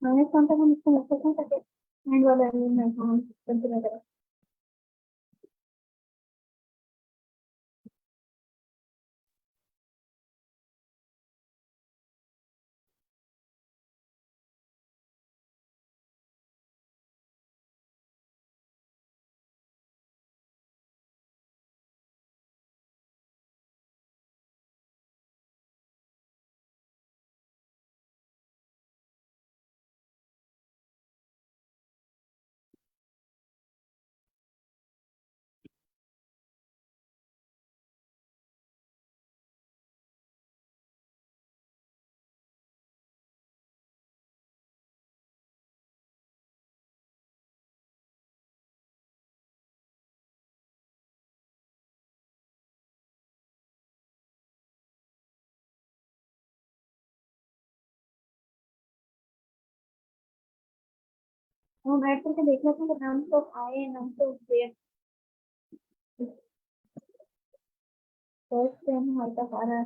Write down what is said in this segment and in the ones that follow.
Minus one तक हम इसको लिख सकते हैं ताकि एंड वाला एलिमेंट हम कंसीडर करें। हम ऐड करके देख लेते हैं नाम तो आए नाम तो दे फर्स्ट टाइम हमारे पास आ रहा है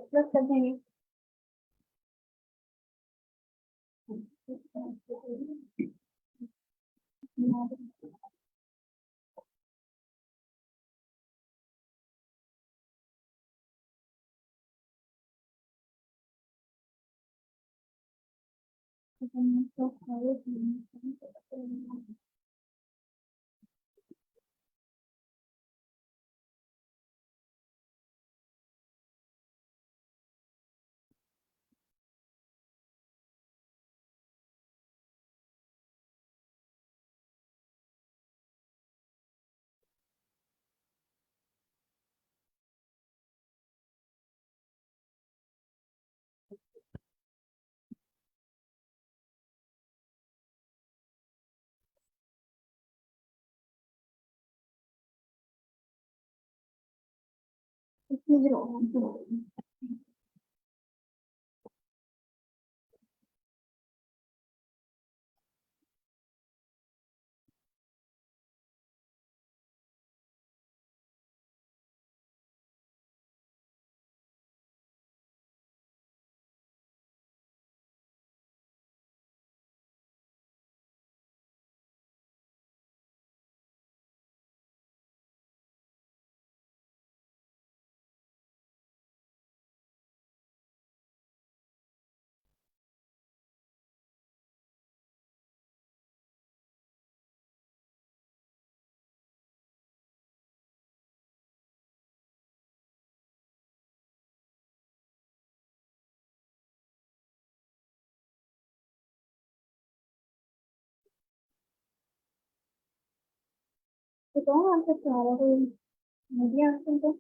प्लस कर देंगे। इसमें जीरो तो कौन आंसर क्या आ रहा है कोई मीडिया आंसर तो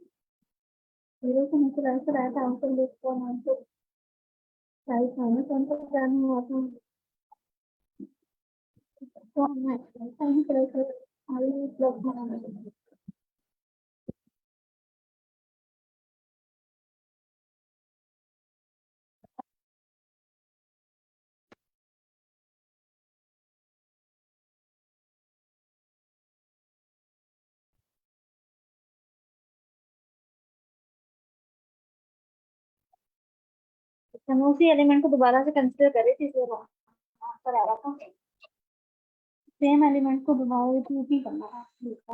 जीरो से नीचे आंसर आया था आंसर लिस्ट कौन आंसर साइज माइनस वन तक जाना हुआ था तो हमने साइन कर आई प्लस बनाना है। हम उसी एलिमेंट को दोबारा से कंसीडर करें जिससे आंसर आ रहा था सेम एलिमेंट को दोबारा रिपीट करना था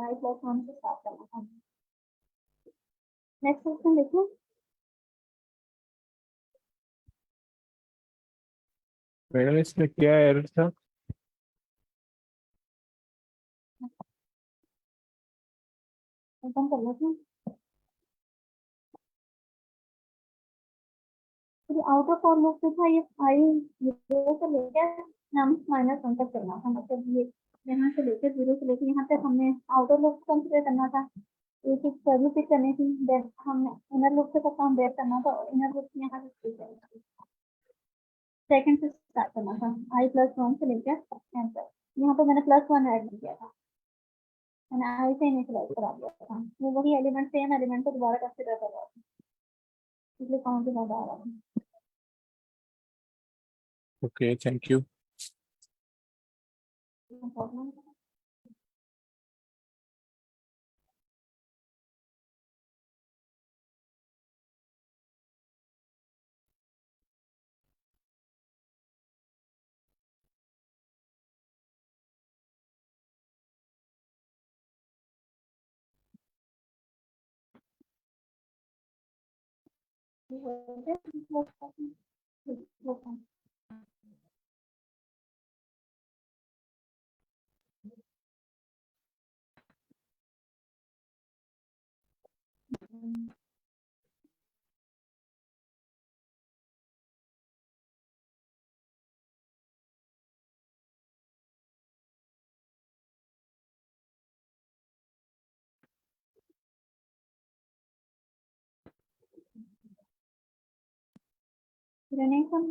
आई प्लस वन से स्टार्ट करना था। नेक्स्ट क्वेश्चन देखो मैडम इसमें क्या एरर था? ओपन कर लेते हैं तो आउट ऑफ फॉर लूप में था ये आई जीरो से लेकर हम माइनस वन तक करना था मतलब ये यहाँ से लेकर जीरो से लेकर यहाँ तक हमने आउटर लूप कंसीडर करना था एक एक वैल्यू पिक करनी थी देन हमने इनर लूप से काम बेयर करना था और इनर लूप यहाँ से सेकंड से स्टार्ट करना था आई प्लस वन से लेकर एन तक यहाँ पे मैंने प्लस वन ऐड किया था मैंने आई से इनिशियलाइज करा दिया था वो वही एलिमेंट सेम एलिमेंट को दोबारा कंसीडर कर रहा था इसलिए काउंट ज्यादा आ रहा था। Okay, thank you. Renaissance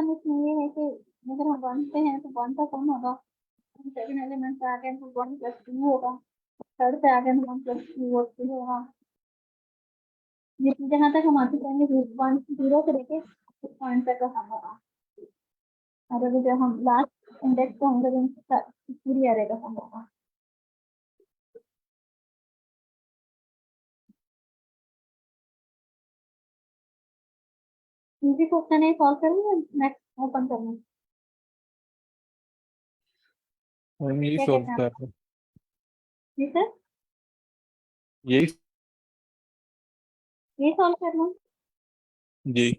देखने में ये है कि अगर हम वन पे हैं तो वन का कौन होगा, सेकंड एलिमेंट पे आ गए तो वन प्लस टू होगा, थर्ड पे आ गए तो वन प्लस टू और टू होगा। ये जहाँ तक हम आते जाएंगे वन जीरो से लेके पॉइंट तक का सम होगा, और अभी जब हम लास्ट इंडेक्स पे होंगे तो पूरी एरे का सम होगा। इजी क्वेश्चन है, सॉल्व करेंगे नेक्स्ट ओपन करना। हम यही क्या सॉल्व कहते हैं कर आप? रहे हैं। जी सर, यही। ये सॉल्व कर लो। जी।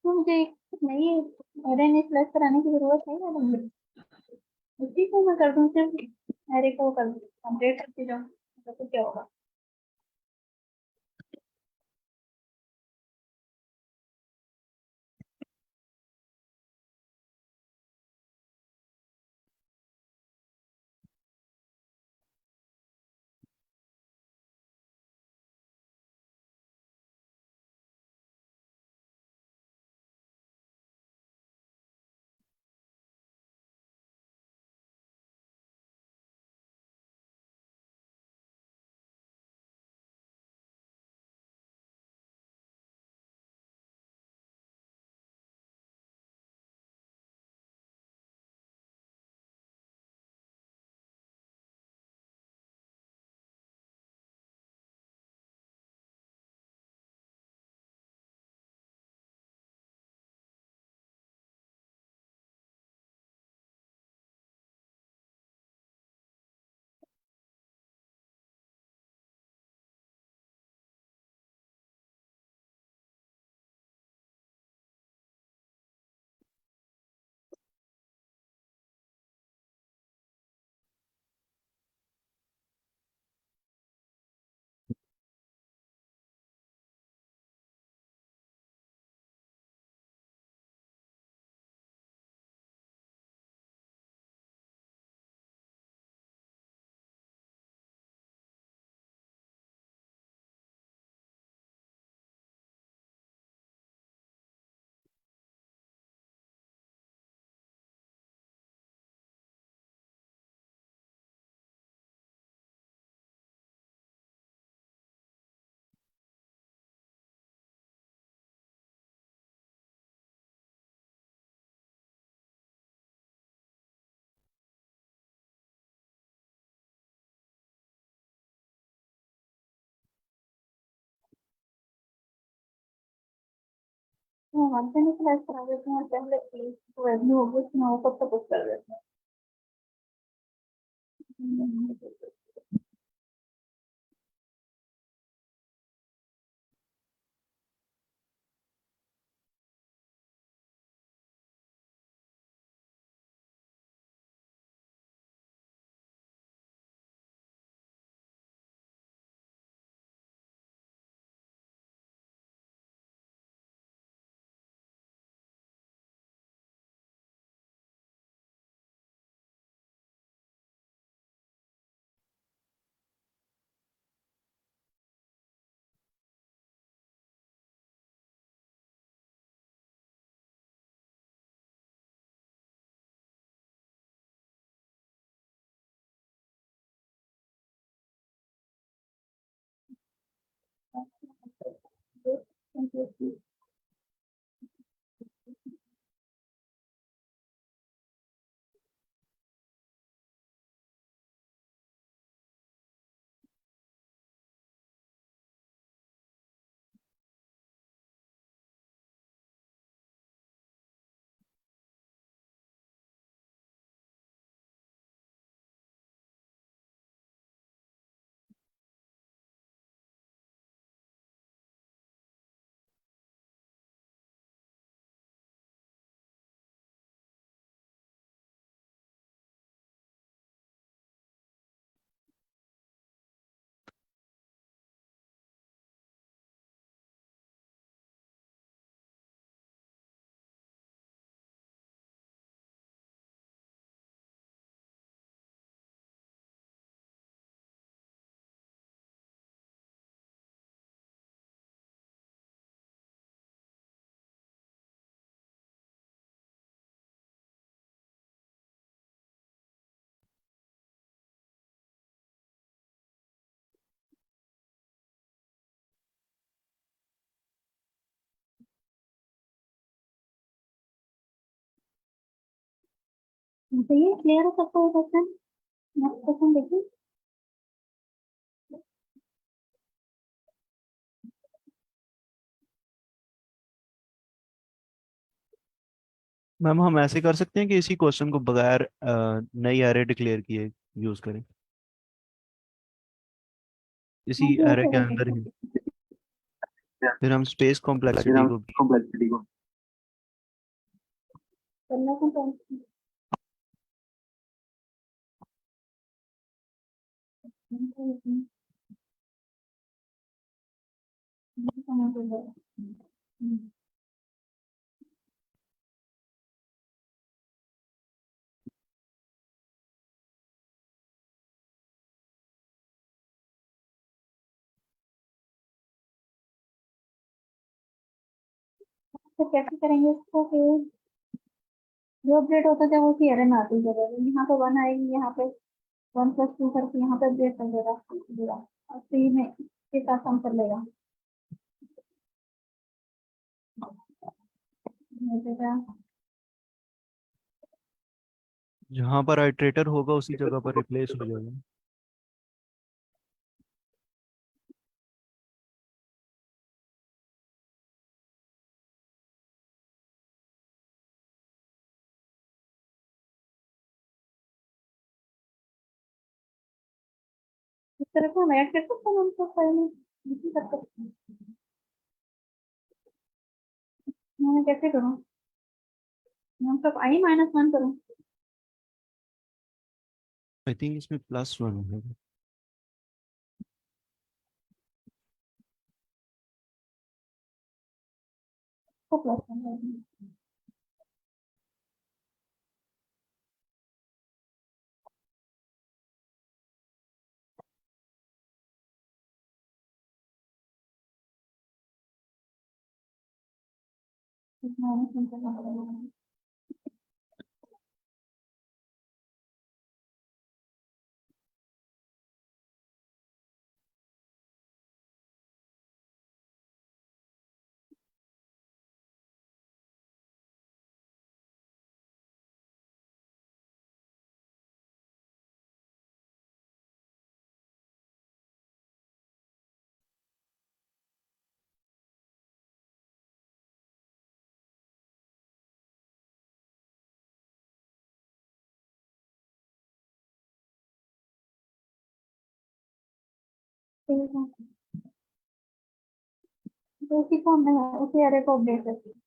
तो मुझे एक नई एरे ने प्लस कराने की जरूरत नहीं है मुझे, उसी को मैं कर दूं, सिर्फ एरे को कर दूं, कंप्लीट करती जाऊँ तो क्या होगा। तो वन से नहीं प्लस करा देते हैं, पहले प्लीज तो वैल्यू होगी उसमें वो कब तक कुछ कर देते हैं। तो ये क्लियर है सबको क्वेश्चन? नेक्स्ट क्वेश्चन देखिए। मैम हम ऐसे कर सकते हैं कि इसी क्वेश्चन को बगैर नई एरे डिक्लेयर किए यूज करें, इसी हाँ जी एरे ऐसे के कर अंदर सकते ही। हैं। फिर हम स्पेस कॉम्प्लेक्सिटी को करना कौन तो कैसे करेंगे इसको? फिर जो अपडेट होता है वो उसी एरे में आती है, यहाँ पे वन आएगी, यहाँ पे 1+2 करके यहाँ पे अपडेट कर देगा पूरा, और 3 में इसके साथ सम कर लेगा। हो जाएगा। जहाँ पर आइट्रेटर होगा उसी जगह पर रिप्लेस हो जाएगा। इस तरह से हम ऐड कर सकते हैं उनको फाइल में, नहीं कर सकते? मैं कैसे करूँ? मैं सब i-1 करूँ? आई थिंक इसमें +1 है। तो +1 -1 करना पड़ेगा। ठीक है, तो उसी को हमने उसी एरे को अपडेट करते हैं।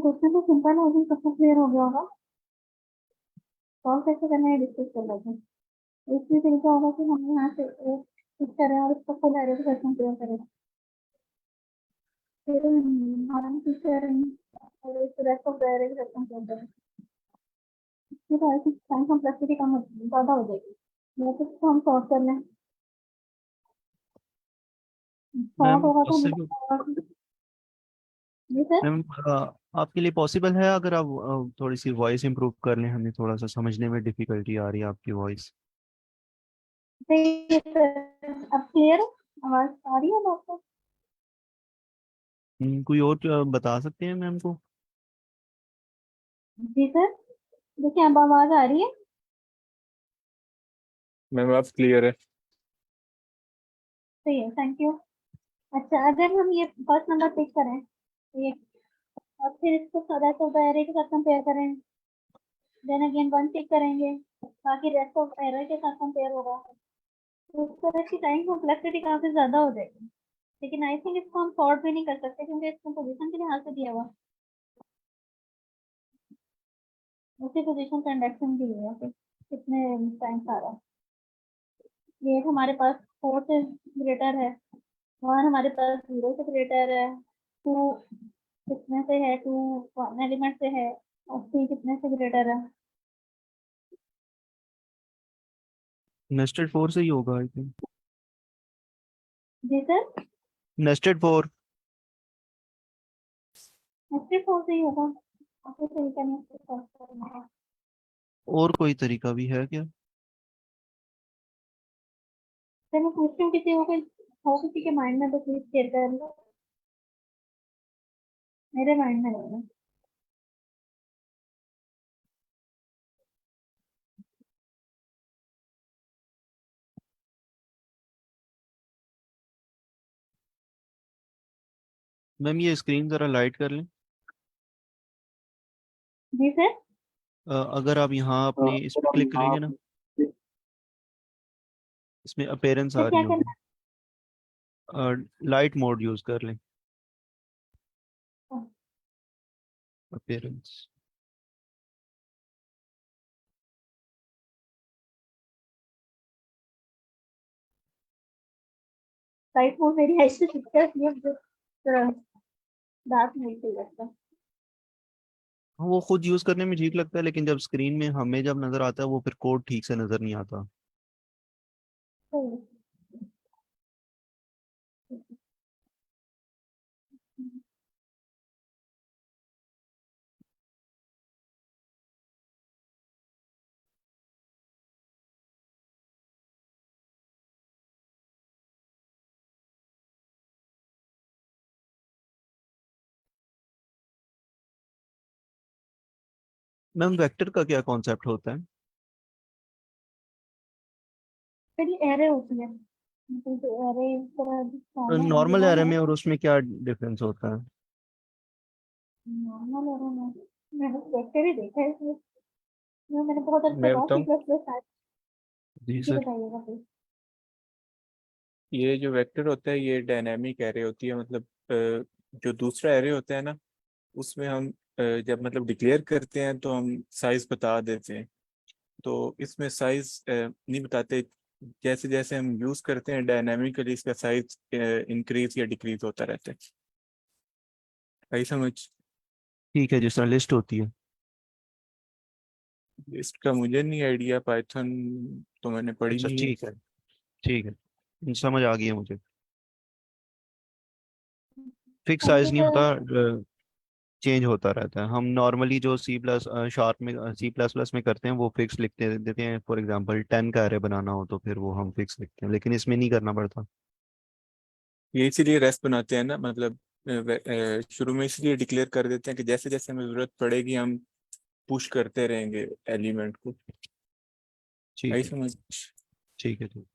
क्वेश्चन तो सिंपल है, सबको क्लियर हो गया होगा। सॉल्व कैसे करना है डिस्कस कर लेते हैं। दूसरी तरीका होगा कि हम यहाँ से एक कुछ करें और उसको फुल एरे के साथ कंपेयर करें, फिर हम कुछ करें और इस रेस्ट ऑफ द एरे के साथ कंपेयर करें। इसके बाद टाइम कॉम्प्लेक्सिटी कम ज़्यादा हो जाएगी। या तो इसको हम सॉल्व कर लें, सॉल्व मैम होगा तो हमें पॉसिबल पता होगा जी सर। मैम आपके लिए पॉसिबल है अगर आप थोड़ी सी वॉइस इंप्रूव कर लें, हमें थोड़ा सा समझने में डिफिकल्टी आ रही है आपकी वॉइस। सही है सर, अब क्लियर है, आवाज़ आ रही है अब आपको? कोई और बता सकते हैं मैम को? जी सर, देखिए अब आवाज़ आ रही है। मैम आप क्लियर है। सही है, थैंक यू। अच्छा, अगर हम ये फर्स्ट नंबर पिक करें ये, और फिर इसको सदा तो एरे के साथ कंपेयर करें, देन अगेन वन पिक करेंगे, बाकी रेस्ट ऑफ एरे के साथ कंपेयर होगा, तो उस तरह की टाइम कॉम्प्लेक्सिटी काफी ज्यादा हो जाएगी। लेकिन आई थिंक इसको हम सॉर्ट भी नहीं कर सकते क्योंकि इसको पोजीशन के लिहाज से दिया हुआ, उसी पोजीशन का इंडेक्सिंग दी हुई है कि कितने टाइम्स आ रहा है। ये हमारे पास 4 से ग्रेटर है, वन हमारे पास 0 से ग्रेटर है, 2 कितने से है, 2 वन एलिमेंट से है, और 3 कितने से ग्रेटर है। नेस्टेड फोर से ही होगा आई थिंक। जी सर, नेस्टेड फोर। नेक्स्ट 4 से ही होगा, आपको तरीका नहीं करना है। और कोई तरीका भी है क्या? सर मैं पूछती हूँ, किसी हो किसी के माइंड में तो प्लीज शेयर कर लो, मेरे माइंड में नहीं है। मैम ये स्क्रीन जरा लाइट कर लें। जी सर, अगर आप यहाँ अपने इस पे क्लिक करेंगे ना, इसमें अपीयरेंस सर आ रही क्या होगी। करना लाइट मोड यूज कर लें, है? अपीयरेंस। लाइट मोड मेरी ऐसे पिक्चर ये डार्क नहीं सही लगता। हाँ, वो खुद यूज करने में ठीक लगता है, लेकिन जब स्क्रीन में हमें जब नजर आता है वो फिर कोड ठीक से नजर नहीं आता। सही है। मैम वेक्टर का क्या कॉन्सेप्ट होता है? फिर ये एरे होती है, मतलब जो एरे इस तरह दिखाना नॉर्मल गिवन एरे है। में और उसमें क्या डिफरेंस होता है? नॉर्मल एरे में मैंने वेक्टर ही देखा है इसमें, मैंने बहुत अरसे मैं बाद सी बताऊं, प्लस प्लस आया। जी जी सर। बताइएगा प्लीज। ये जो वेक्टर होता है ये डायनेमिक एरे होती है। मतलब जो दूसरा एरे होता है ना, उसमें हम जब मतलब डिक्लेयर करते हैं तो हम साइज बता देते हैं। तो इसमें साइज नहीं बताते। जैसे जैसे हम यूज करते हैं डायनामिकली इसका साइज इंक्रीज या डिक्रीज होता रहता है। आई समझ? ठीक है, जिस तरह लिस्ट होती है। इसका मुझे नहीं आइडिया, पाइथन तो मैंने पढ़ी अच्छा नहीं है। ठीक है, ठीक है, समझ आ गई है मुझे। फिक्स थैंक साइज यू नहीं सर। होता, चेंज होता रहता है। हम नॉर्मली जो सी प्लस शार्प में सी प्लस प्लस में करते हैं वो फिक्स लिखते देते हैं। फॉर एग्जांपल 10 का एरे बनाना हो तो फिर वो हम फिक्स लिखते हैं, लेकिन इसमें नहीं करना पड़ता। ये इसीलिए रेस्ट बनाते हैं ना, मतलब शुरू में इसलिए डिक्लेयर कर देते हैं कि जैसे जैसे हमें जरूरत पड़ेगी हम पुश करते रहेंगे एलिमेंट को। आई ठीक है, समझ? ठीक है, ठीक।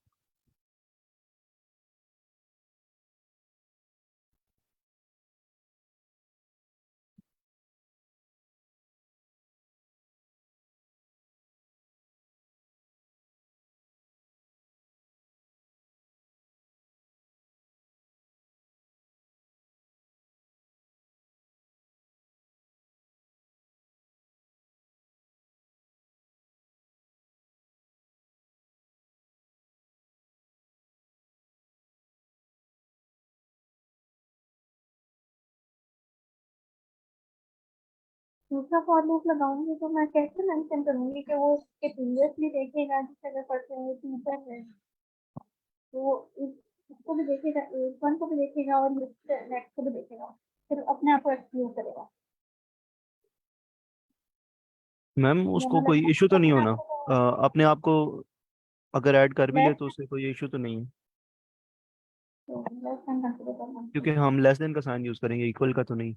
दूसरा फॉर लूप लगाऊंगी तो मैं कैसे मेंशन करूंगी कि वो उसके प्रीवियसली देखेगा जिस जगह पर से वो टीचर है, तो इसको भी देखेगा, एक वन को भी देखेगा और नेक्स्ट को भी देखेगा, फिर अपने आप को एक्सक्लूड करेगा। मैम या उसको मतलब कोई इशू तो नहीं अपने होना, आप को अपने आप को अगर ऐड कर भी ले लेस तो उससे कोई इशू तो नहीं है, लेस देन कंसीडर करना। क्योंकि हम लेस देन का साइन यूज करेंगे, इक्वल का तो नहीं।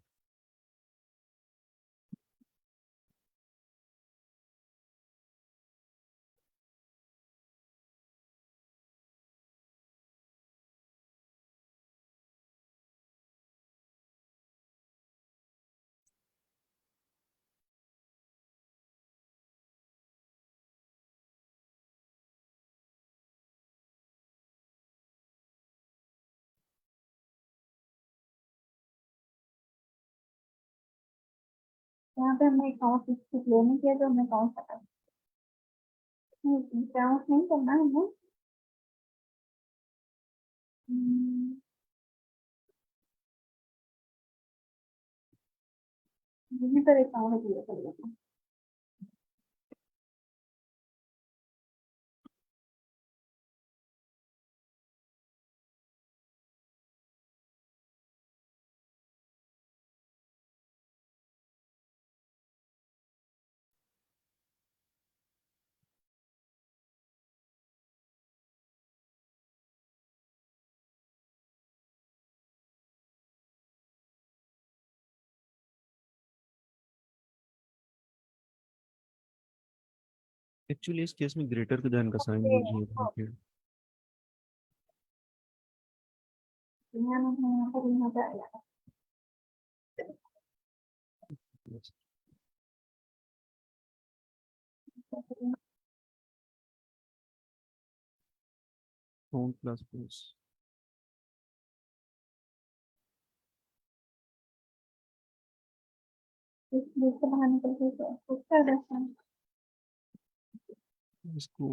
यहाँ पे हमने अकाउंट डिस्प्ले नहीं किया तो हमने अकाउंट पता अकाउंट नहीं करना है हमें। यहीं पर अकाउंट दिया करेगा। एक्चुअली इस केस में ग्रेटर देन का साइन यूज नहीं होता। यहाँ पर यहाँ पे आएगा। प्लस प्लस इस लूप से बाहर निकल के कुछ कर देते हैं। इसको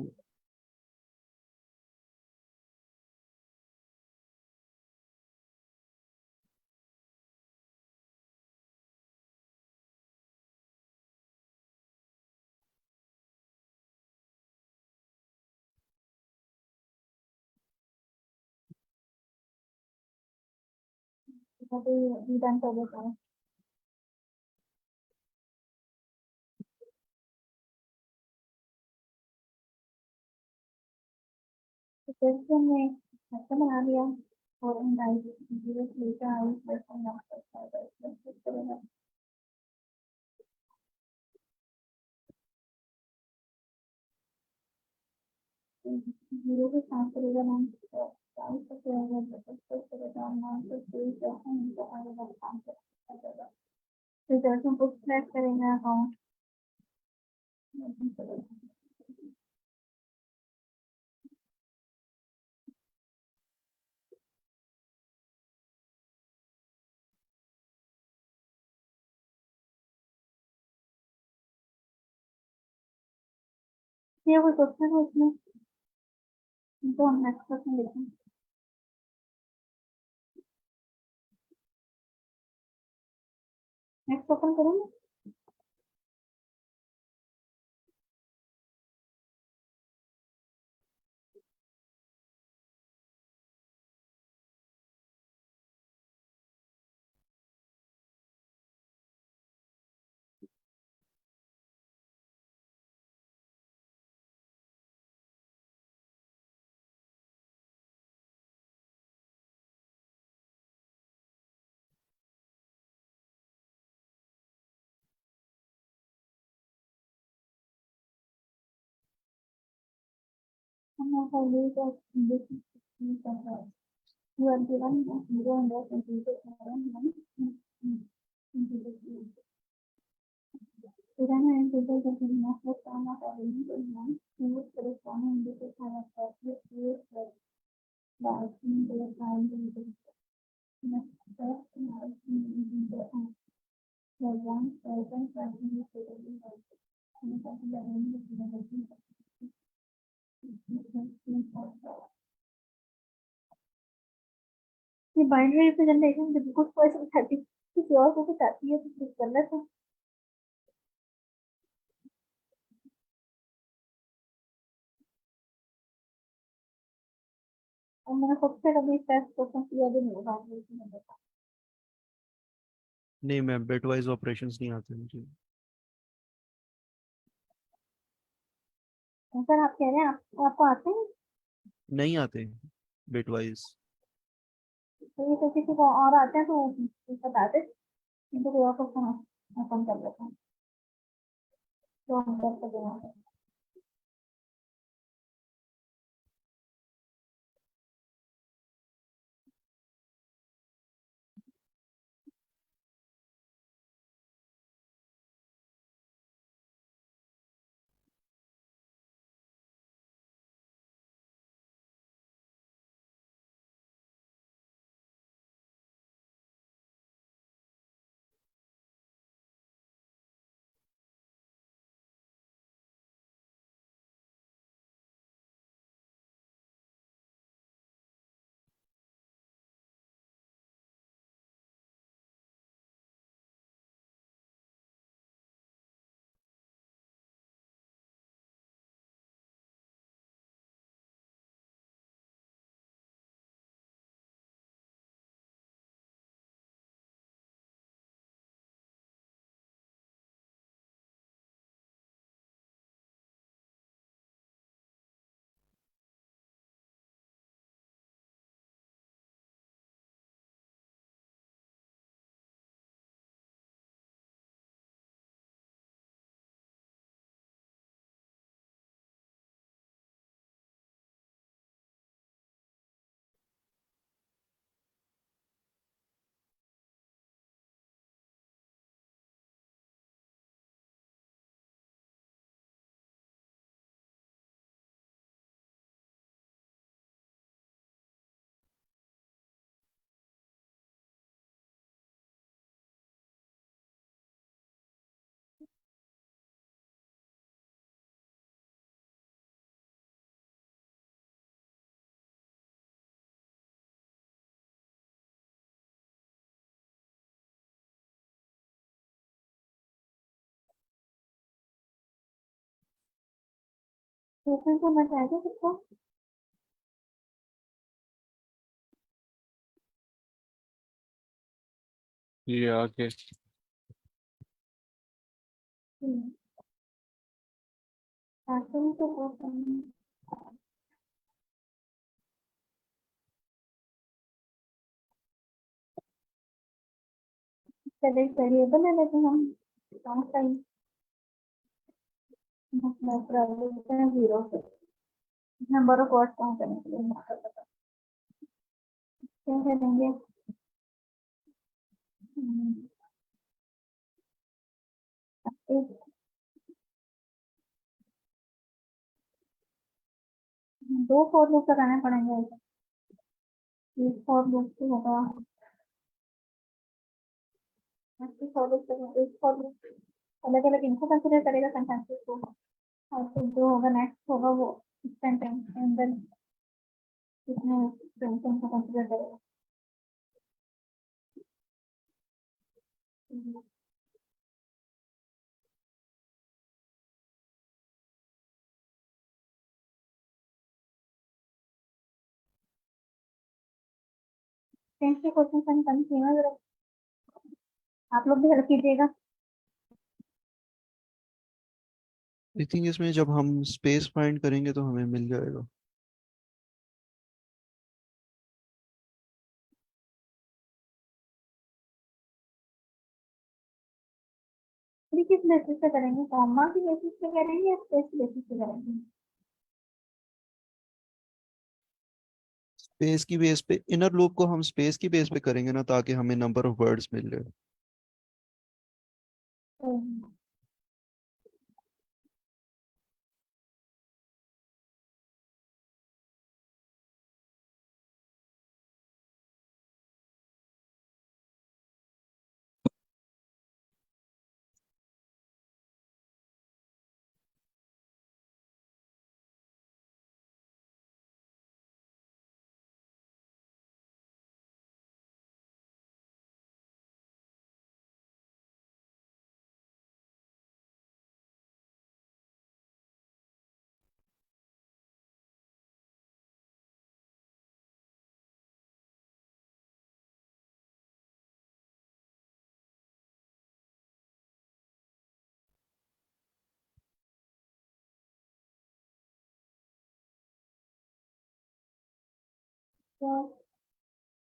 तो डन कर देता है। तो फिर से हमने ऐसा बना दिया और जीरो लेकर आई करेगा। जीरो के साथ करेगा नाम करेगा नाम से रिजल्ट में कुछ ट्रैक करेंगे अकाउंट। ये कोई क्वेश्चन है उसमें तो हम नेक्स्ट क्वेश्चन देखें। नेक्स्ट ओपन करेंगे। हम यहाँ पर यूज ऑफ इंग्लिश कर रहे हैं। You are given a zero and a computer program Iran and people that is not the form of element in one, who would correspond in this kind of process creates the action to the time to the next step in the one person continues to the and something that only ये binary representation बिल्कुल कोई समझाती किसी और को बताती है तो कुछ गलत है। और मैंने खुद से कभी टेस्ट क्वेश्चन किया भी नहीं होगा इंग्लिश में देखा। नहीं मैम, बिटवाइज ऑपरेशंस नहीं आते मुझे। सर आप कह रहे हैं आपको आते हैं? नहीं आते बिटवाइज। तो ये तो किसी को और आते हैं तो बता दे, तो कोई और क्वेश्चन अपन कर लेते हैं तो हम कर सकेंगे। क्वेश्चन समझ आएगा सबको? ये आगे पैटर्न तो क्वेश्चन चले वेरिएबल है लेकिन हम कौन सा ही मतलब प्रोबेबिलिटी है 0 से नंबर ऑफ वर्ड्स काउंट करने के लिए क्या करेंगे? एक दो फॉर लूप लगाने पड़ेंगे। एक फॉर लूप से होगा, फॉर लूप एक फॉर लूप अलग अलग इनको कंसिडर करेगा सेंटेंसेस को, और फिर जो होगा नेक्स्ट होगा वो सेंटेंस के अंदर कितने सेंटेंस को कंसिडर करेगा। टेंस के क्वेश्चन कम किए ना जरा, आप लोग भी हेल्प कीजिएगा। आई थिंक इसमें जब हम स्पेस फाइंड करेंगे तो हमें मिल जाएगा। ये किस बेसिस पे करेंगे, कॉमा की बेसिस पे करेंगे या स्पेस की बेसिस पे करेंगे? स्पेस की बेस पे, इनर लूप को हम स्पेस की बेस पे करेंगे ना, ताकि हमें नंबर ऑफ वर्ड्स मिल जाए। तो तो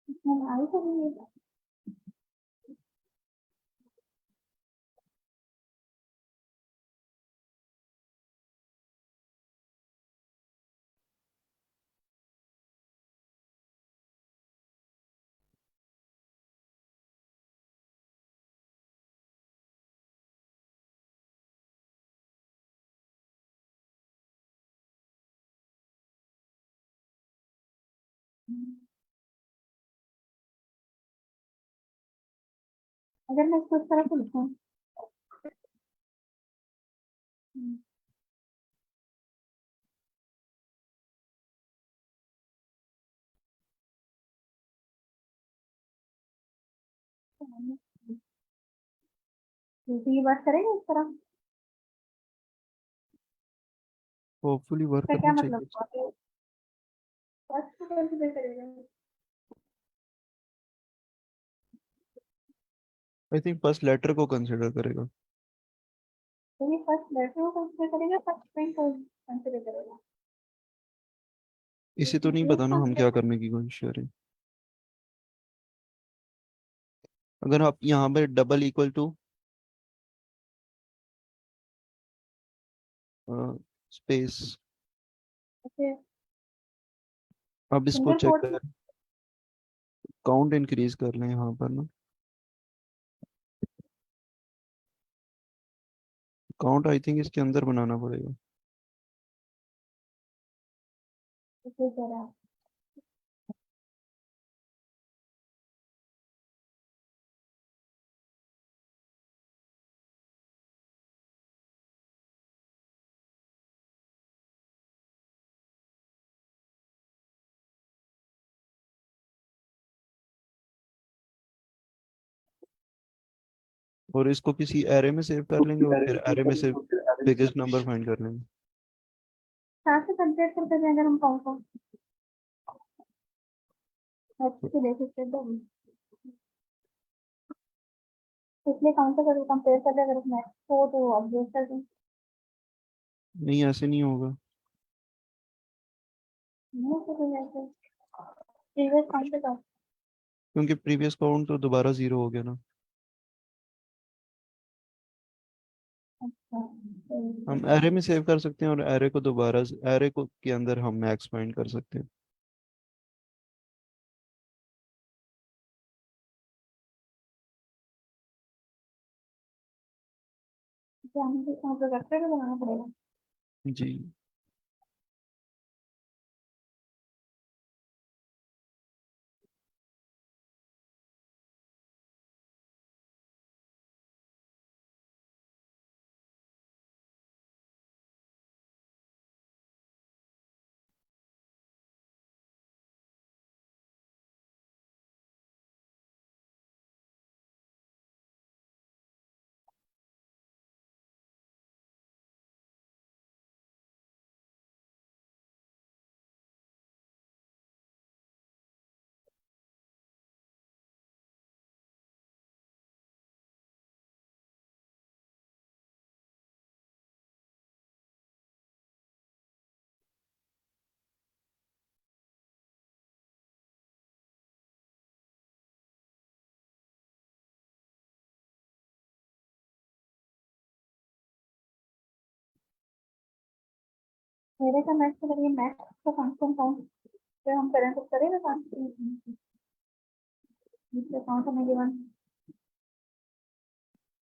इसमें आई करेंगे। अगर मैं इसको इस तरह से लिखूं, तो ये बात करेंगे इस तरह, होपफुली वर्क इसका क्या करना मतलब चाहिए। हुआ? फर्स्ट को कंसीडर करेगा, आई थिंक फर्स्ट लेटर को कंसिडर करेगा। तो ये फर्स्ट लेटर को कंसीडर करेगा, फर्स्ट स्ट्रिंग को कंसीडर करेगा। इसे तो नहीं ये पता ना हम क्या कंसीडर, करने की कोशिश करें। अगर आप यहाँ पे डबल इक्वल टू स्पेस, जैसे अब इसको सिंगल चेक कोट, कर, काउंट इंक्रीज कर लें यहाँ पर ना। काउंट आई थिंक इसके अंदर बनाना पड़ेगा। जैसे जरा और इसको किसी एरे में सेव कर लेंगे और फिर एरे में से बिगेस्ट नंबर फाइंड कर लेंगे। कहाँ से कंपेयर करते हैं अगर हम काउंट को अच्छे से देख सकते हैं, तो इसलिए काउंट से कंपेयर कर रहे, अगर मैथ को तो ऑब्जर्व कर दें। नहीं ऐसे नहीं होगा, नहीं तो कोई ऐसे प्रीवियस काउंट का। क्योंकि प्रीवियस काउंट तो दोबारा जीरो हो गया ना। अच्छा, हम एरे में सेव कर सकते हैं और एरे को दोबारा, एरे को के अंदर हम मैक्स फाइंड कर सकते हैं। हमें प्रोजेक्टर भी बनाना पड़ेगा। जी। मेरे का मैथ तो करिए, मैथ का फंक्शन काउंट जो हम करें तो करेगा काउंट, काउंट हमें गिवन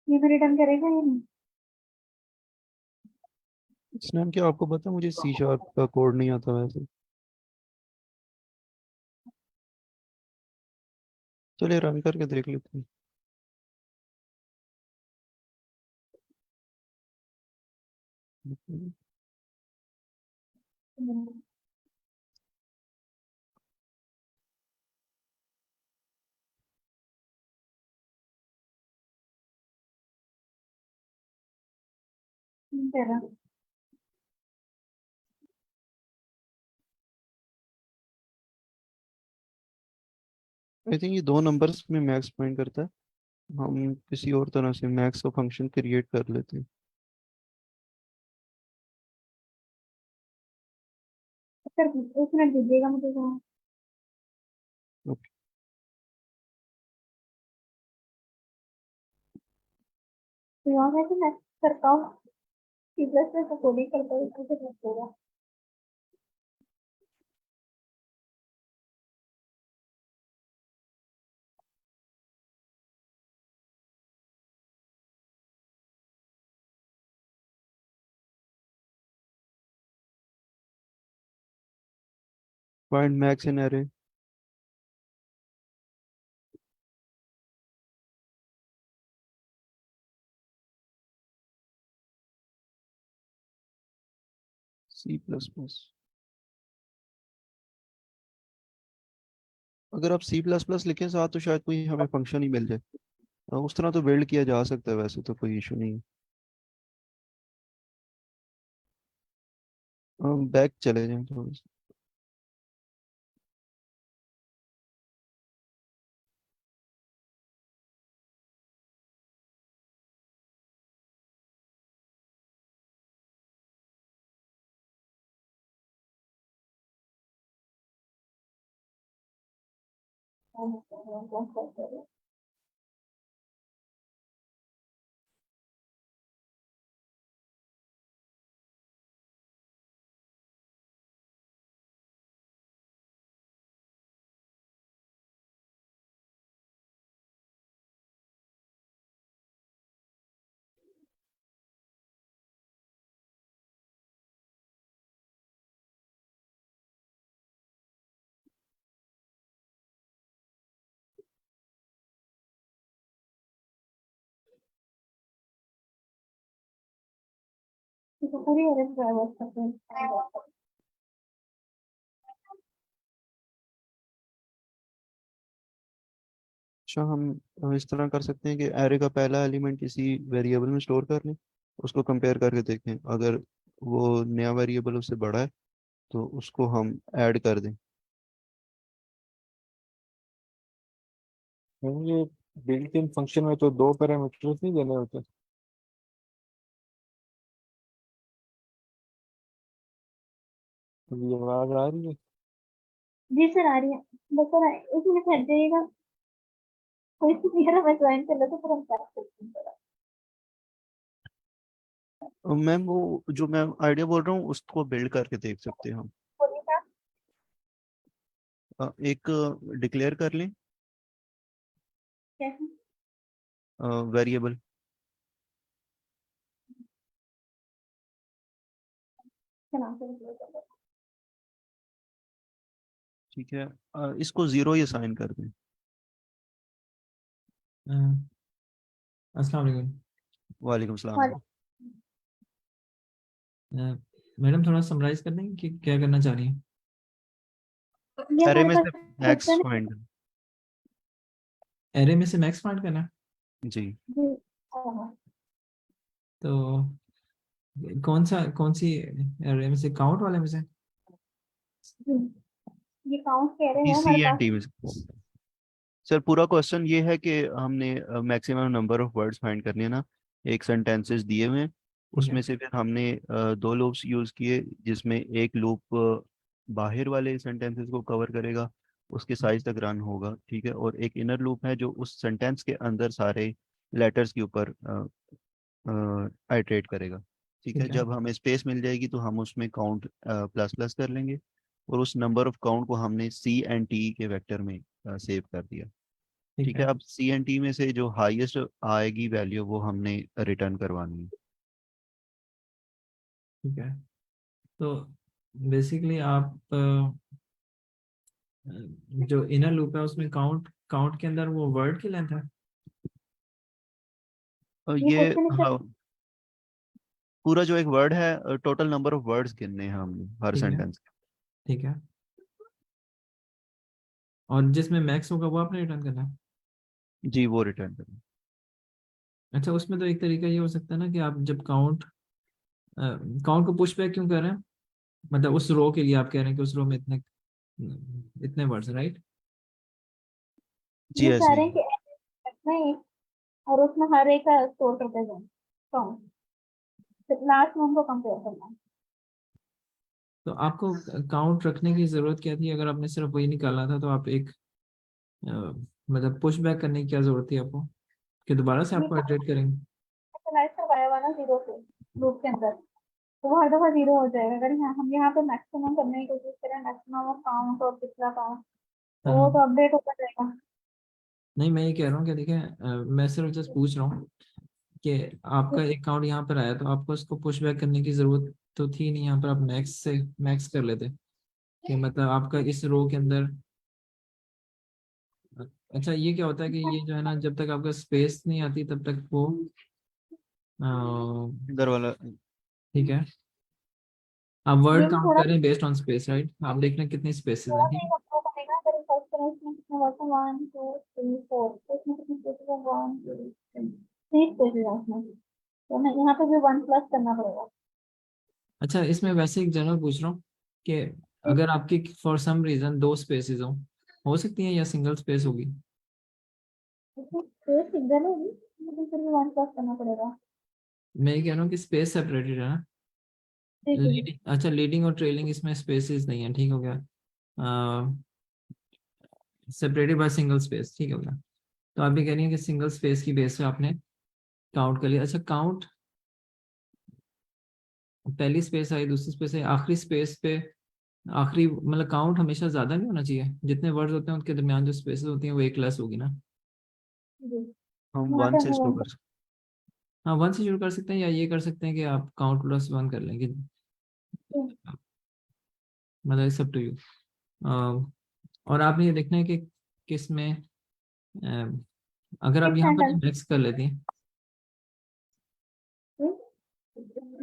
ये भी रिटर्न करेगा ये नहीं। स्नैप क्या आपको पता है, मुझे सी शार्प का कोड नहीं आता वैसे। चलिए रन करके देख लेते हैं। तेरा आई थिंक ये दो नंबर्स में मैक्स फाइंड करता है। हम किसी और तरह से मैक्स का फंक्शन क्रिएट कर लेते हैं। सर, एक मिनट दीजिएगा मुझे। ओके। तो यहाँ है कि मैं करता हूँ सी प्लस प्लस को कोडिंग करता हूँ इसमें से होगा। Find max in array. C plus plus, अगर आप सी प्लस प्लस लिखें साथ तो शायद कोई हमें फंक्शन ही मिल जाए। उस तरह तो बिल्ड किया जा सकता है, वैसे तो कोई इशू नहीं है। हम बैक चले जाएं थोड़ा सा। तो पूरी एरर ड्राइवर करते हैं। अच्छा, हम इस तरह कर सकते हैं कि एरे का पहला एलिमेंट किसी वेरिएबल में स्टोर कर लें, उसको कंपेयर करके देखें, अगर वो नया वेरिएबल उससे बड़ा है तो उसको हम ऐड कर दें। ये बिल्ट इन फंक्शन में तो दो पैरामीटर्स नहीं देने होते। अभी आवाज आ रही है? जी सर आ रही है। बस सर एक मिनट हट जाइएगा, कोई सी मेरा मैं ज्वाइन कर लेता फिर हम बात करते हैं। मैम वो जो मैं आइडिया बोल रहा हूँ उसको बिल्ड करके देख सकते हैं हम। बोलिए सर। एक डिक्लेयर कर लें कैसे? वेरिएबल। क्या नाम से निकले कर लो। ठीक है, इसको जीरो ही असाइन कर दें। अस्सलाम वालेकुम। वालेकुम हाँ सलाम। मैडम थोड़ा समराइज कर देंगे कि क्या करना चाह रही हैं? ये एरे हमारे में पास से मैक्स क्वेश्चन है। फाइंड। एरे में से मैक्स फाइंड करना है? जी। जी हाँ, तो कौन सी एरे में से, काउंट वाले में से? जी ये काउंट कह रहे हैं सी हमारे एंड पास। टी में से। सर पूरा क्वेश्चन ये है कि हमने maximum number of words find करने हैं ना, एक सेंटेंसेस दिए हुए हैं, ठीक है, उसमें से फिर हमने दो लूप्स यूज़ किए, जिसमें एक लूप बाहर वाले सेंटेंसेस को कवर करेगा, उसके साइज तक रन होगा, ठीक है, और एक इनर लूप है जो उस सेंटेंस के अंदर सारे लेटर्स के ऊपर आइटरेट करेगा। ठीक है, ठीक है, जब हमें स्पेस मिल जाएगी तो हम उसमें काउंट प्लस प्लस कर लेंगे, और उस नंबर ऑफ काउंट को हमने सी एंड टी के वेक्टर में सेव कर दिया। ठीक ठीक है, है, अब सी एन टी में से जो हाईएस्ट आएगी वैल्यू वो हमने रिटर्न करवानी है। ठीक है। तो बेसिकली आप जो इनर लूप है उसमें काउंट काउंट के अंदर वो वर्ड की लेंथ है? और ये ये, क्वेश्चन है सर। हाँ, पूरा जो एक वर्ड है, टोटल नंबर ऑफ वर्ड्स गिनने हैं हमने हर ठीक है, सेंटेंस। ठीक है। और जिसमें मैक्स होगा वो आपने रिटर्न करना है? जी, वो रिटर्न करना। अच्छा, उसमें तो एक तरीका ये हो सकता है ना कि आप जब काउंट काउंट को पुश बैक क्यों कर रहे हैं? मतलब उस रो के लिए आप कह रहे हैं कि उस रो में इतने इतने वर्ड्स, राइट? जी ये चाह ऐसे रहे ही। हैं कि नहीं, और उसमें हर एक का स्टोर करते जाए काउंट, फिर लास्ट में उनको कंपेयर करना है। तो आपको काउंट रखने की जरूरत क्या थी? अगर आपने सिर्फ वही निकालना था तो आप एक मतलब पुश बैक करने की क्या जरूरत थी आपको कि दोबारा से आपको इटरेट करेंगे? इनिशियलाइज करवाया हुआ ना जीरो से लूप के अंदर, तो वो हर दफा जीरो हो जाएगा। अगर हम यहाँ पे मैक्सिमम करने की कोशिश करें, मैक्सिमम ऑफ काउंट और पिछला काउंट, तो हाँ वो हाँ। तो अपडेट होता जाएगा। नहीं मैं ये कह रहा हूँ कि देखिए मैं सिर्फ जस्ट पूछ रहा हूँ कि आपका एक अकाउंट यहाँ पर आया तो आपको उसको पुश बैक करने की जरूरत तो थी नहीं, यहाँ पर आप मैक्स से मैक्स कर लेते कि मतलब आपका इस रो के अंदर। अच्छा ये क्या होता है कि ये जो है ना जब तक आपका स्पेस नहीं आती तब तक वो इधर वाला ठीक है। आप ये वर्ड भी काउंट थोड़ा कर रहे हैं बेस्ड ऑन स्पेस राइट, आप देख रहे हैं कितनी स्पेसेस थोड़ा हैं, सा ठीक ही है। कंट्रोल करेगा। अगर फर्स्ट करें इसमें कितने वर्ड है, 1 2 3 4, तो इसमें कितने स्पेसेस है, 1 2 3 स्पेसेस है उसमें, तो हमें यहाँ पे भी 1 प्लस करना पड़ेगा। अच्छा इसमें वैसे एक जनरल पूछ रहा हूँ कि अगर आपकी फॉर सम रीजन दो स्पेसेस हो सकती हैं या सिंगल स्पेस होगी? स्पेस सिंगल होगी, लेकिन फिर भी 1 प्लस करना पड़ेगा। मैं ये कह रहा हूँ कि स्पेस सेपरेटेड है ना। ठीक है। लीडिंग, अच्छा लीडिंग और ट्रेलिंग इसमें स्पेसेस नहीं है, ठीक हो गया। सेपरेटेड बाय सिंगल स्पेस, ठीक हो गया। तो आप ये कह रही हैं कि सिंगल स्पेस की बेस पे आपने काउंट कर लिया। अच्छा काउंट पहली स्पेस आई, दूसरी स्पेस आई, आखिरी स्पेस पे आखिरी मतलब काउंट हमेशा ज्यादा नहीं होना चाहिए, जितने वर्ड्स होते हैं उनके दरमियान जो स्पेसेस होती हैं वो एक लेस होगी ना। जी, हम यहाँ वन पे से हमें इसको 1 कर सकते हाँ वन से शुरू कर सकते हैं या ये कर सकते हैं कि आप काउंट प्लस वन कर लेंगे, प्लस। मतलब इट्स अप टू यू। और आपने ये देखना है कि किस में अगर आप एक यहाँ पर सेंटेंस। मिक्स कर लेती हैं।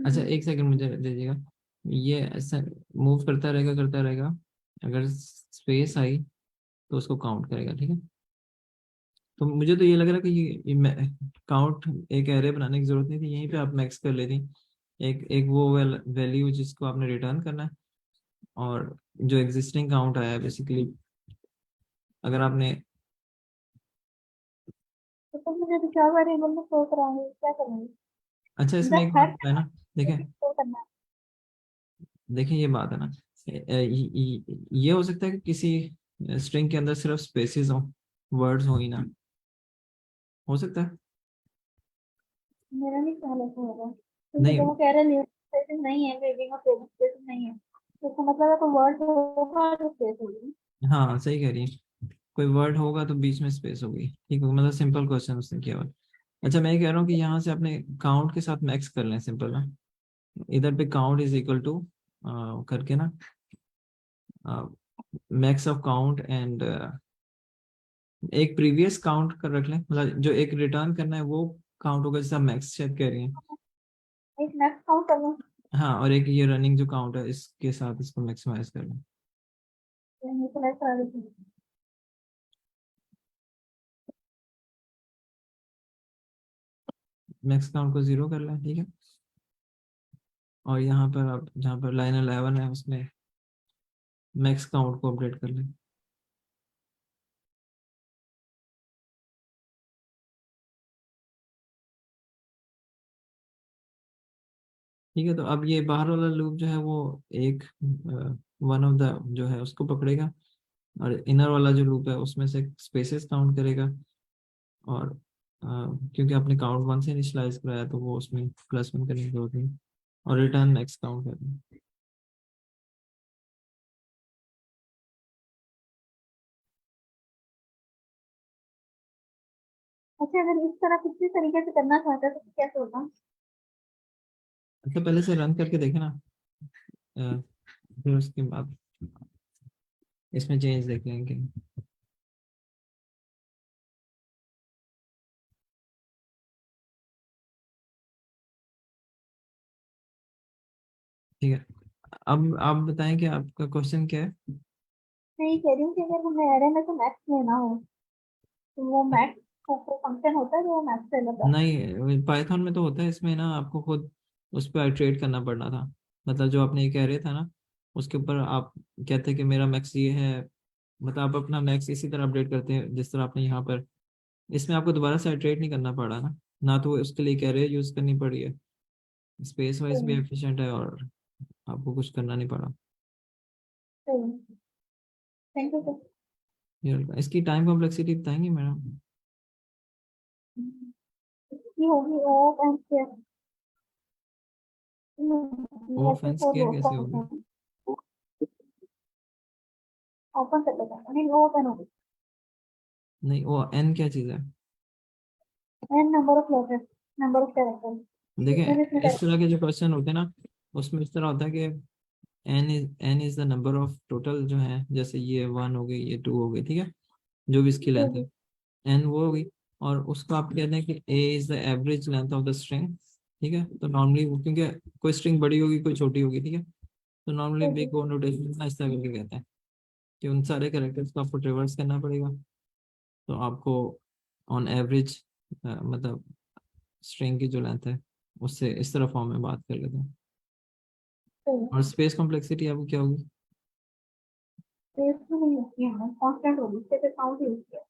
अच्छा एक सेकंड मुझे दे दीजिएगा, ये ऐसा मूव करता रहेगा, अगर स्पेस आई तो उसको काउंट करेगा, ठीक है। तो मुझे तो ये लग रहा है कि ये काउंट एक एरे बनाने की जरूरत नहीं थी, यहीं पे आप मैक्स कर लेती। एक एक वो वैल्यू जिसको आपने रिटर्न करना है, और जो एग्जिस्टिंग काउंट आया है बेसिकली अगर आपने। तो मुझे तो क्या वेरिएबल में स्टोर कराऊंगी, क्या करूंगी? अच्छा इसमें एक जस्ट बात हर है ना, देखें स्टोर करना है। देखें ये बात है ना, ये हो सकता है कि किसी स्ट्रिंग के अंदर सिर्फ स्पेसेस हो, वर्ड्स हो ही ना, हो सकता है। मेरा नहीं ख्याल ऐसा होगा, क्योंकि नहीं जो वो कह रहे हैं स्पेसिंग नहीं है, वेविंग और स्पेसिंग नहीं है, तो इसका मतलब है कोई वर्ड होगा जो स्पेस होगी। हाँ सही कह रही है, कोई वर्ड होगा तो बीच में स्पेस होगी, ठीक है, मतलब सिंपल क्वेश्चन उसने किया हुआ। अच्छा मैं ये कह रहा हूँ कि यहाँ से अपने काउंट के साथ मैक्स कर लें सिंपल ना, इधर पे काउंट इज इक्वल टू करके ना मैक्स ऑफ काउंट एंड एक प्रीवियस काउंट कर रख लें, मतलब जो एक रिटर्न करना है वो काउंट होगा जैसे आप मैक्स चेक कह रही हैं। एक नेक्स्ट काउंट कर लो। हाँ और एक ये रनिंग जो काउंट है इसके साथ इसको मैक्सिमाइज कर लें। इनिशियलाइज करा देती हूँ। मैक्स काउंट को जीरो कर लें, ठीक है। और यहाँ पर आप जहाँ पर लाइन 11 है उसमें मैक्स काउंट को अपडेट कर लें। ठीक है, तो अब ये बाहर वाला लूप जो है वो एक वन ऑफ द जो है उसको पकड़ेगा, और इनर वाला जो लूप है उसमें से स्पेसेस काउंट करेगा, और क्योंकि आपने काउंट वन से इनिशियलाइज कराया तो वो उसमें प्लस वन करने की जरूरत नहीं, और रिटर्न मैक्स काउंट करें। अच्छा, अगर इस तरह किसी तरीके से करना चाहते हैं तो कैसे होगा? अच्छा पहले से रन करके देखे ना, अ, फिर उसके बाद इसमें चेंज देख लेंगे। ठीक है, अब आप बताएं कि आपका क्वेश्चन क्या है। मैं ये कह रही हूँ कि अगर हमें एरे में से मैक्स लेना हो, तो वो मैक्स को फंक्शन होता है जो वो मैक्स से लेता है। नहीं पाइथन में तो होता है, इसमें ना आपको खुद उस पर आइट्रेट करना पड़ना था, मतलब जो आपने ये कह रहे था ना उसके ऊपर आप कहते हैं कि मेरा मैक्स ये है, मतलब आप अपना मैक्स इसी तरह अपडेट करते हैं जिस तरह आपने यहाँ पर, इसमें आपको दोबारा से आइट्रेट नहीं करना पड़ा ना, ना तो उसके लिए कह रहे यूज करनी पड़ी है, स्पेस वाइज भी एफिशिएंट है और आपको कुछ करना नहीं पड़ा। Thank you sir. इसकी टाइम कॉम्प्लेक्सिटी बताएंगे मैडम? ये होगी ओ एन स्क्वायर। ऑफ ऐसे एन फोर स्क्वायर लोग कैसे होगी? ओपन कर लेते हैं, नहीं ओपन होगी। नहीं, वो एन क्या चीज है? N number of letters, number of characters. जितने भी इसमें देखें, इस तरह characters के जो क्वेश्चन होते हैं ना, उसमें इस तरह होता है कि N is the number of total जो है, जैसे ये 1 हो गई, ये 2 हो गई, ठीक है, जो भी इसकी लेंथ है, होगी। एन वो होगी। और उसको आप कहते हैं कि A is the average length of the string, ठीक है। तो नॉर्मली क्योंकि कोई स्ट्रिंग बड़ी होगी कोई छोटी होगी, ठीक है, तो नॉर्मली बिग ओ नोटेशन में इस तरह करके कहते हैं कि उन सारे कैरेक्टर्स को आपको ट्रेवर्स करना पड़ेगा, तो आपको ऑन एवरेज मतलब स्ट्रिंग की जो लेंथ है उससे इस तरह फॉर्म में बात कर लेते हैं। और स्पेस कॉम्प्लेक्सिटी आपको क्या होगी? तो इसमें नहीं होती है, कांस्टेंट होगी, इससे फिर काउंट यूज किया,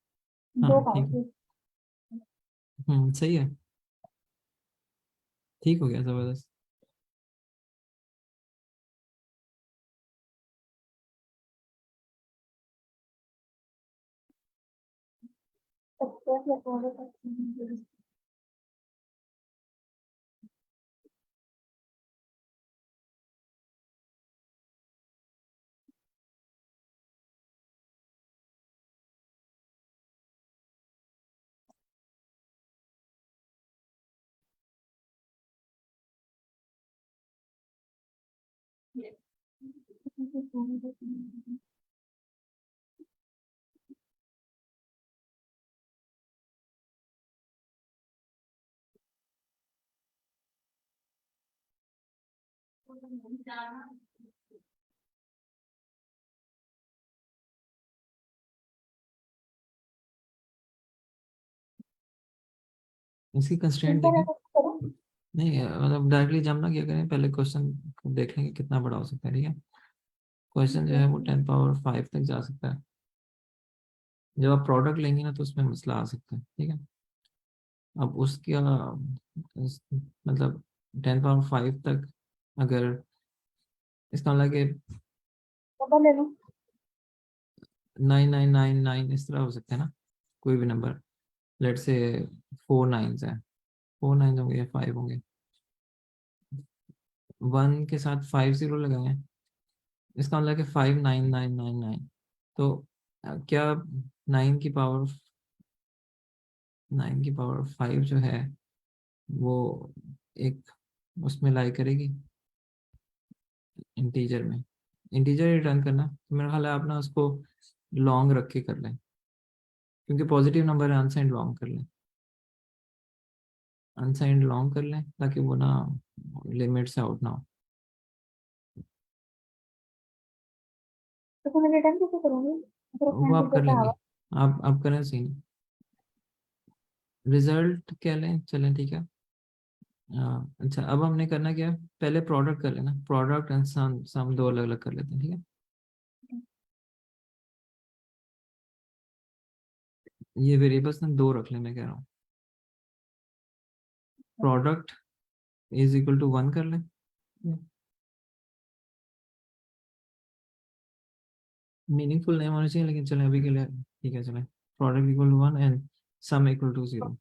दो हाँ ठीक है, काउंट। सही है, ठीक हो गया, जबरदस्त। इसकी कंस्ट्रेंट सिंपल है देखें। तो करो। नहीं मतलब डायरेक्टली जम ना क्या करें, पहले क्वेश्चन को देख लेंगे कितना बड़ा हो सकता है, ठीक है। क्वेश्चन जो है वो 10 पावर 5 तक जा सकता है। जब आप प्रोडक्ट लेंगे ना तो उसमें मसला आ सकता है, ठीक है। अब उसका मतलब 10 पावर 5 तक, अगर इसका मतलब कि डबल ले लो। 9999 इस तरह हो सकता है ना, कोई भी नंबर, लेट से 4 नाइन्स है, 4 नाइन्स होंगे या 5 होंगे, 1 के साथ 5 जीरो लगाए, इसका मतलब कि 59999। तो क्या 9 की पावर 9 की पावर 5 जो है वो एक उसमें लाई करेगी इंटीजर में? इंटीजर रिटर्न करना तो मेरा ख्याल है आप ना उसको लॉन्ग रख के कर लें, क्योंकि पॉजिटिव नंबर है, अनसाइंड लॉन्ग कर लें, अनसाइंड लॉन्ग कर लें ताकि वो ना लिमिट से आउट ना हो। तो मैं रिटर्न कैसे करूंगी अगर वो उसमें आप कर टीचर का लेंगे, आवा। आप करें सीन, रिजल्ट क्या लें, चलें ठीक है। अच्छा, अब हमने करना क्या है, पहले प्रोडक्ट कर लेना, प्रोडक्ट एंड सम सम दो अलग अलग कर लेते हैं, ठीक है। ये वेरिएबल्स ना दो रख लें, मैं कह रहा हूँ, प्रोडक्ट इज इक्वल टू 1 कर लें, मीनिंगफुल नहीं होना चाहिए लेकिन चलें अभी के लिए, ठीक है चलें, product equal to 1 and sum equal to 0।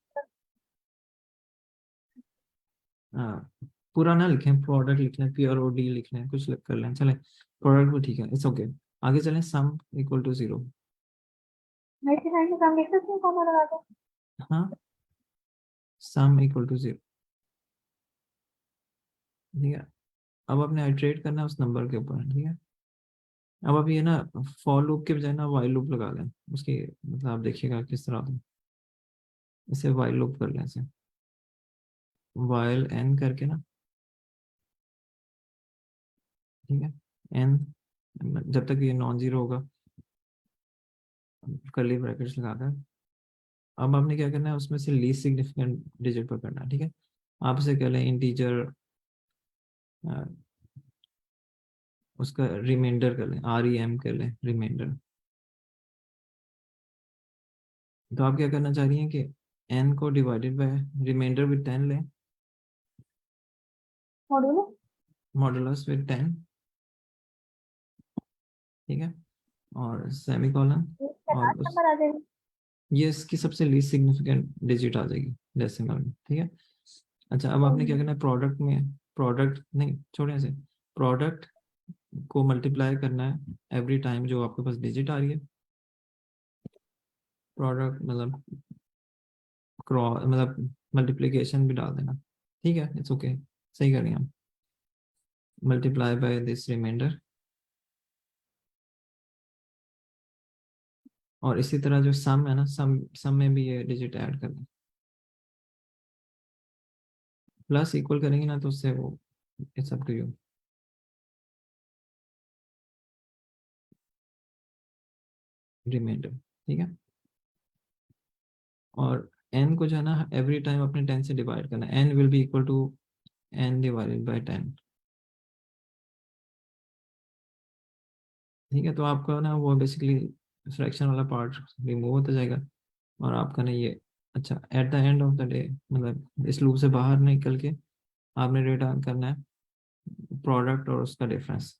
हाँ, पूरा ना लिखें, प्रोडक्ट लिख लें, पी और ओ डी लिख लें, कुछ लिख कर लें, चलें प्रोडक्ट भी ठीक है, इट्स ओके। आगे चलें, सम इक्वल टू 0। मैं इसके साइड में काम लिख सकती हूँ, कॉमा लगा के। हाँ, सम इक्वल टू 0, ठीक है। अब आपने आइट्रेट करना है उस नंबर के ऊपर, ठीक है। अब आप ये ना फॉर लूप के बजाय ना वाइल लूप लगा लें, उसकी मतलब आप देखिएगा किस तरह होता है, इसे वाइल लूप कर लें, इसे वाइल एन करके ना, ठीक है, एन जब तक ये नॉन जीरो होगा, कर्ली ब्रैकेट्स लगाकर। अब आपने क्या करना है, उसमें से लीस्ट सिग्निफिकेंट डिजिट पर करना है, ठीक है। आप इसे कह लें इंटीजर, उसका रिमाइंडर कर लें, REM कर लें रिमाइंडर। तो आप क्या करना चाह रही हैं कि n को डिवाइडेड बाय रिमाइंडर विद 10 लें, मॉड्यूल। मॉडुलस विद 10, ठीक है। और सेमीकोलन, इसका और लास्ट उस नंबर आ जाएगा। ये इसकी सबसे लीस्ट सिग्निफिकेंट डिजिट आ जाएगी डेसिमल में, ठीक है। अच्छा, अब आपने क्या करना है, प्रोडक्ट में, प्रोडक्ट नहीं छोड़े ऐसे, प्रोडक्ट को मल्टीप्लाई करना है एवरी टाइम जो आपके पास डिजिट आ रही है। प्रोडक्ट मतलब क्रॉस मतलब मल्टीप्लिकेशन भी डाल देना, ठीक है, इट्स ओके, सही कर रही हैं हम। मल्टीप्लाई बाय दिस रिमाइंडर, और इसी तरह जो सम है ना, सम में भी ये डिजिट ऐड करना, प्लस इक्वल करेंगे ना तो उससे वो, it's up to you. Remainder, ठीक है। और n को जो है ना एवरी टाइम अपने 10 से डिवाइड करना, n will be equal to n divided by 10, ठीक है। तो आपका ना वो बेसिकली फ्रैक्शन वाला पार्ट रिमूव होता जाएगा, और आपका ना ये, अच्छा, at the end of the day, मतलब इस लूप से बाहर निकल के आपने रिटर्न करना है प्रोडक्ट और उसका डिफरेंस।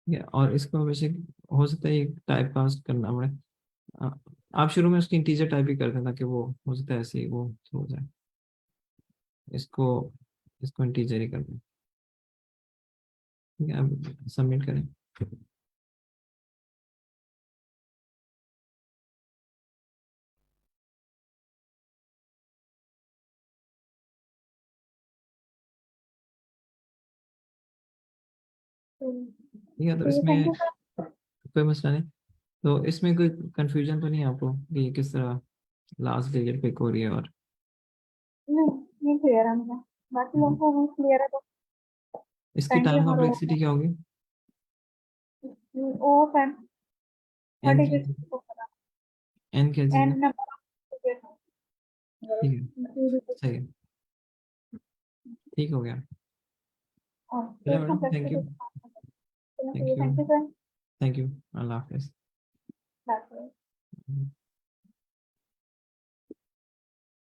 ठीक है, और इसको वैसे हो सकता है टाइप कास्ट करना पड़े, आ- आप शुरू में उसकी इंटीजर टाइप ही कर दें ताकि वो हो सकता है ऐसे ही वो हो जाए, इसको इसको इंटीजर ही कर दें, ठीक है। अब सबमिट करें। ठीक है, तो थैंक इसमें यू सर। कोई मसला नहीं। तो इसमें कोई कंफ्यूजन तो नहीं है आपको कि ये किस तरह लास्ट डिजिट पिक हो रही है, और नहीं, नहीं क्लियर है मुझे, बाकी लोगों को क्लियर है तो इसकी थैंक यू टाइम हमारे कॉम्प्लेक्सिटी क्या होगी? ओ फैन एन 30 क्या, एन क्या चीज़ एन है? नंबर। ठीक है, सही है, ठीक हो गया। और चलो फिर madam, thank you, complexity thank you, thank you sir. Thank you, अल्लाह हाफिज़। बाय।